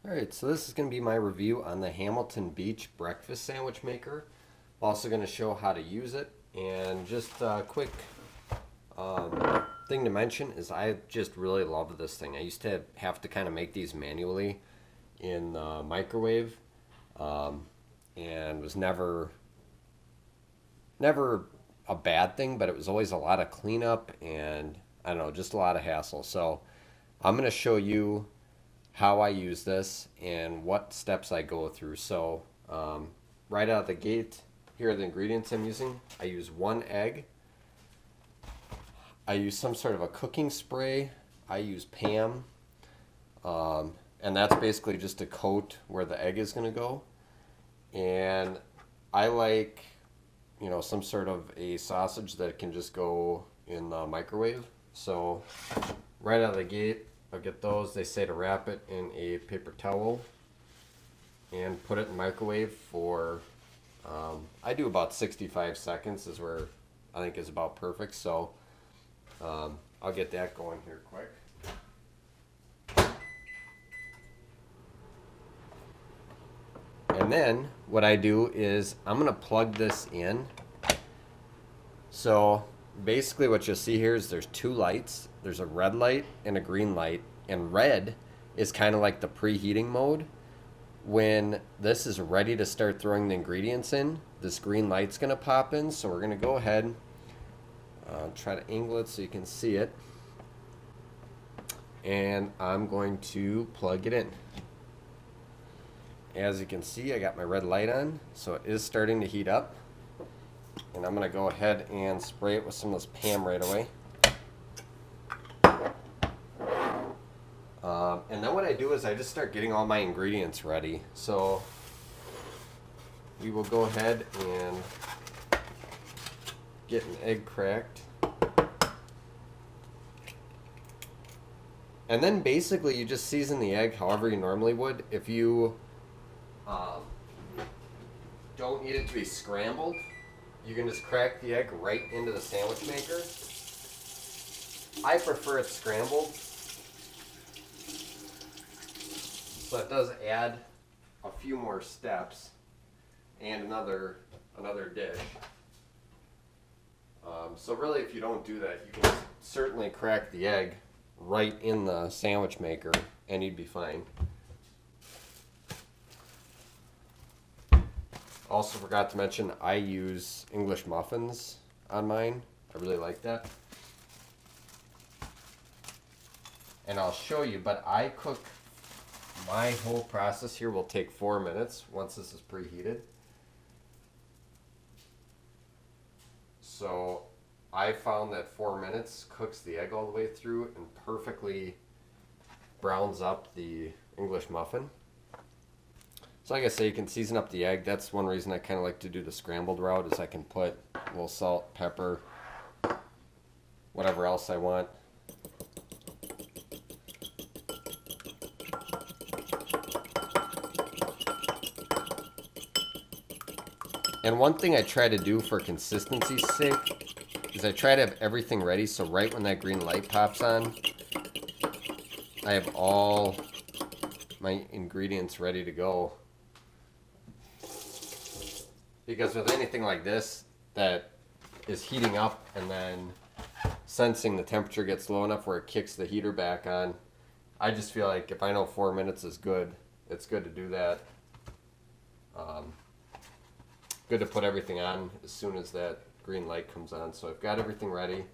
Alright, so this is going to be my review on the Hamilton Beach breakfast sandwich maker. I'm also going to show how to use it, and just a quick thing to mention is I just really love this thing. I used to have to kind of make these manually in the microwave, and was never a bad thing, but it was always a lot of cleanup and I don't know, just a lot of hassle. So I'm going to show you how I use this and what steps I go through. So, right out of the gate, here are the ingredients I'm using. I use 1 egg. I use some sort of a cooking spray. I use Pam. And that's basically just to coat where the egg is going to go. And I like, some sort of a sausage that can just go in the microwave. So, right out of the gate, I'll get those. They say to wrap it in a paper towel and put it in microwave for, I do about 65 seconds is where I think is about perfect. So I'll get that going here quick. And then what I do is I'm going to plug this in. So basically what you'll see here is there's two lights. There's a red light and a green light. And red is kind of like the preheating mode. When this is ready to start throwing the ingredients in, this green light's going to pop in. So we're going to go ahead, try to angle it so you can see it. And I'm going to plug it in. As you can see, I got my red light on, so it is starting to heat up. And I'm going to go ahead and spray it with some of this Pam right away. And then what I do is I just start getting all my ingredients ready. So we will go ahead and get an egg cracked. And then basically you just season the egg however you normally would. If you don't need it to be scrambled, you can just crack the egg right into the sandwich maker. I prefer it scrambled, so it does add a few more steps and another dish. So really, if you don't do that, you can certainly crack the egg right in the sandwich maker and you'd be fine. Also forgot to mention I use English muffins on mine. I really like that. And I'll show you, but I cook, my whole process here will take 4 minutes once this is preheated. So I found that 4 minutes cooks the egg all the way through and perfectly browns up the English muffin. So like I say, you can season up the egg. That's one reason I kind of like to do the scrambled route, is I can put a little salt, pepper, whatever else I want. And one thing I try to do for consistency's sake is I try to have everything ready, so right when that green light pops on, I have all my ingredients ready to go. Because with anything like this that is heating up and then sensing the temperature gets low enough where it kicks the heater back on, I just feel like if I know 4 minutes is good, it's good to do that. Good to put everything on as soon as that green light comes on. So I've got everything ready.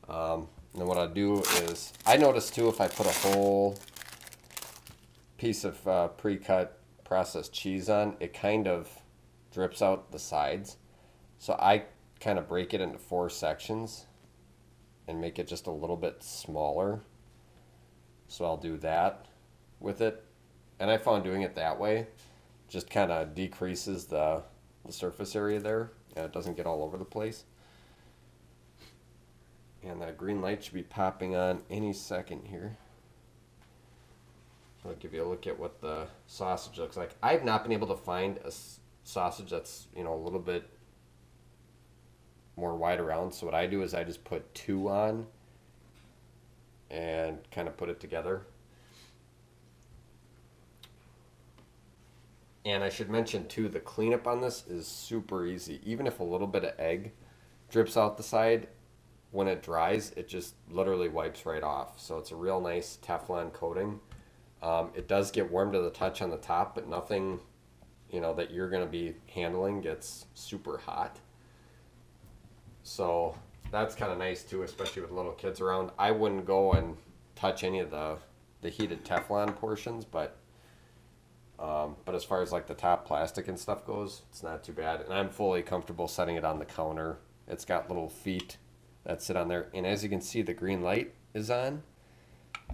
And then what I'll do is, I notice too, if I put a whole piece of pre-cut processed cheese on, it kind of drips out the sides. So I kind of break it into 4 sections and make it just a little bit smaller. So I'll do that with it. And I found doing it that way just kind of decreases the surface area there, and it doesn't get all over the place. And that green light should be popping on any second here. So I'll give you a look at what the sausage looks like. I've not been able to find a sausage that's, a little bit more wide around. So what I do is I just put 2 on and kind of put it together. And I should mention too, the cleanup on this is super easy. Even if a little bit of egg drips out the side, when it dries, it just literally wipes right off. So it's a real nice Teflon coating. It does get warm to the touch on the top, but nothing, that you're going to be handling gets super hot. So that's kind of nice too, especially with little kids around. I wouldn't go and touch any of the heated Teflon portions, but as far as like the top plastic and stuff goes, it's not too bad. And I'm fully comfortable setting it on the counter. It's got little feet that sit on there. And as you can see, the green light is on.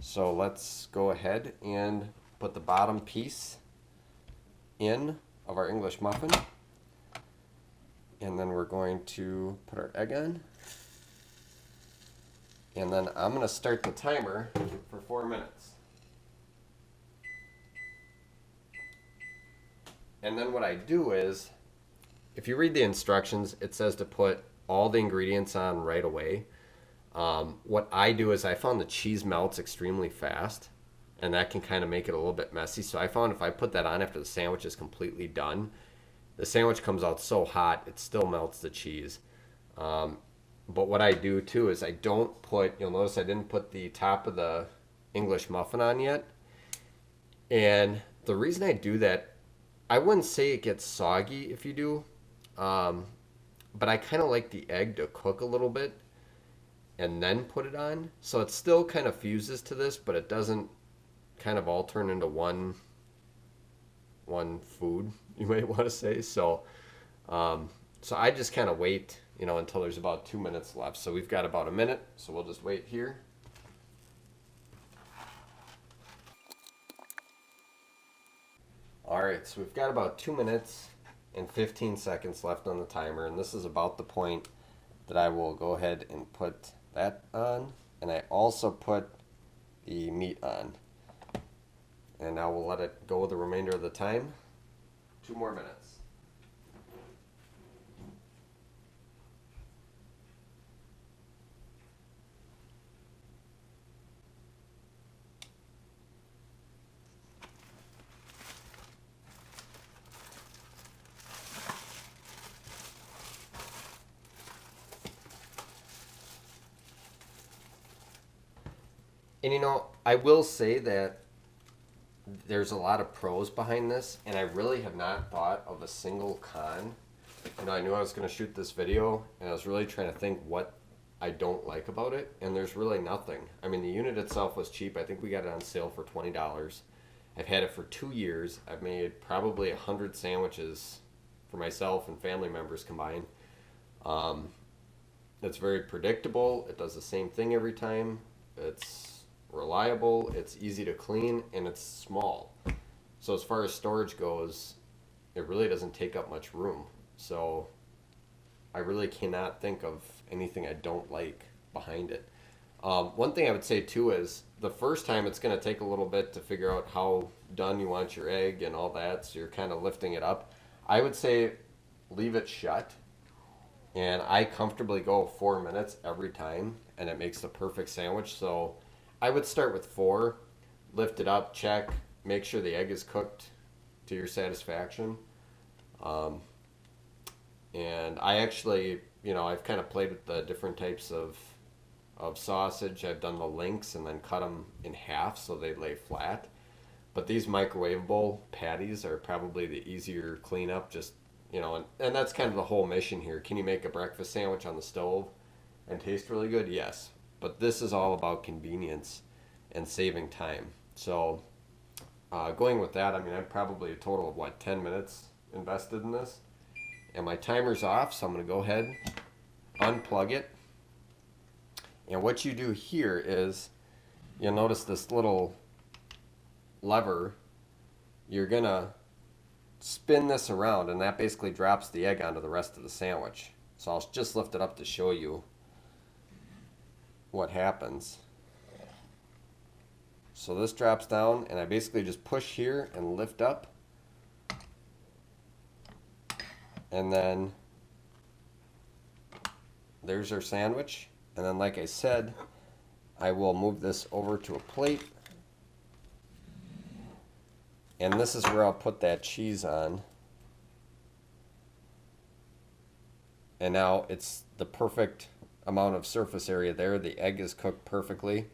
So let's go ahead and put the bottom piece in of our English muffin. And then we're going to put our egg on. And then I'm going to start the timer for 4 minutes. And then what I do is, if you read the instructions, it says to put all the ingredients on right away. What I do is I found the cheese melts extremely fast, and that can kind of make it a little bit messy. So I found if I put that on after the sandwich is completely done, the sandwich comes out so hot, it still melts the cheese. But what I do too is I don't put, you'll notice I didn't put the top of the English muffin on yet. And the reason I do that, I wouldn't say it gets soggy if you do, but I kind of like the egg to cook a little bit and then put it on. So it still kind of fuses to this, but it doesn't kind of all turn into one food, you might want to say. So I just kind of wait, until there's about 2 minutes left. So we've got about a minute, so we'll just wait here. All right, so we've got about 2 minutes and 15 seconds left on the timer, and this is about the point that I will go ahead and put that on, and I also put the meat on. And now we'll let it go the remainder of the time. 2 more minutes. And I will say that there's a lot of pros behind this, and I really have not thought of a single con. I knew I was going to shoot this video, and I was really trying to think what I don't like about it, and there's really nothing. I mean, the unit itself was cheap. I think we got it on sale for $20. I've had it for 2 years. I've made probably 100 sandwiches for myself and family members combined. It's very predictable. It does the same thing every time. It's reliable, it's easy to clean, and it's small. So as far as storage goes, it really doesn't take up much room. So I really cannot think of anything I don't like behind it. One thing I would say too is the first time it's going to take a little bit to figure out how done you want your egg and all that, so you're kind of lifting it up. I would say leave it shut, and I comfortably go 4 minutes every time, and it makes the perfect sandwich. So I would start with 4, lift it up, check, make sure the egg is cooked to your satisfaction. And I actually, I've kind of played with the different types of sausage. I've done the links and then cut them in half so they lay flat. But these microwavable patties are probably the easier cleanup, just, and that's kind of the whole mission here. Can you make a breakfast sandwich on the stove and taste really good? Yes. But this is all about convenience and saving time. So going with that, I'm probably a total of 10 minutes invested in this. And my timer's off, so I'm going to go ahead, unplug it. And what you do here is, you'll notice this little lever. You're going to spin this around, and that basically drops the egg onto the rest of the sandwich. So I'll just lift it up to show you what happens. So this drops down, and I basically just push here and lift up, and then there's our sandwich. And then, like I said, I will move this over to a plate, And this is where I'll put that cheese on. And now it's the perfect amount of surface area there. The egg is cooked perfectly.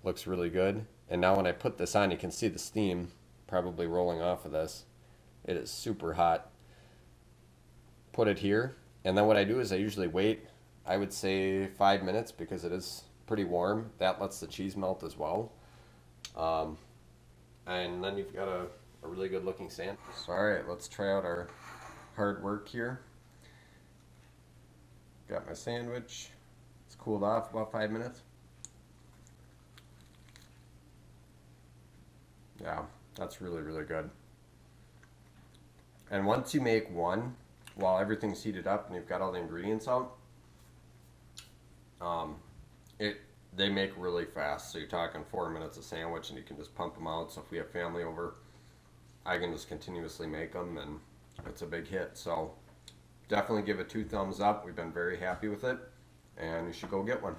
Looks really good. And now when I put this on, you can see the steam probably rolling off of this. It is super hot. Put it here. And then what I do is I usually wait, I would say 5 minutes because it is pretty warm. That lets the cheese melt as well. And then you've got a really good looking sandwich. So, all right, let's try out our hard work here. Got my sandwich. It's cooled off about 5 minutes. Yeah, that's really, really good. And once you make one, while everything's heated up and you've got all the ingredients out, they make really fast. So you're talking 4 minutes a sandwich, and you can just pump them out. So if we have family over, I can just continuously make them, and it's a big hit. So definitely give it 2 thumbs up. We've been very happy with it, and you should go get one.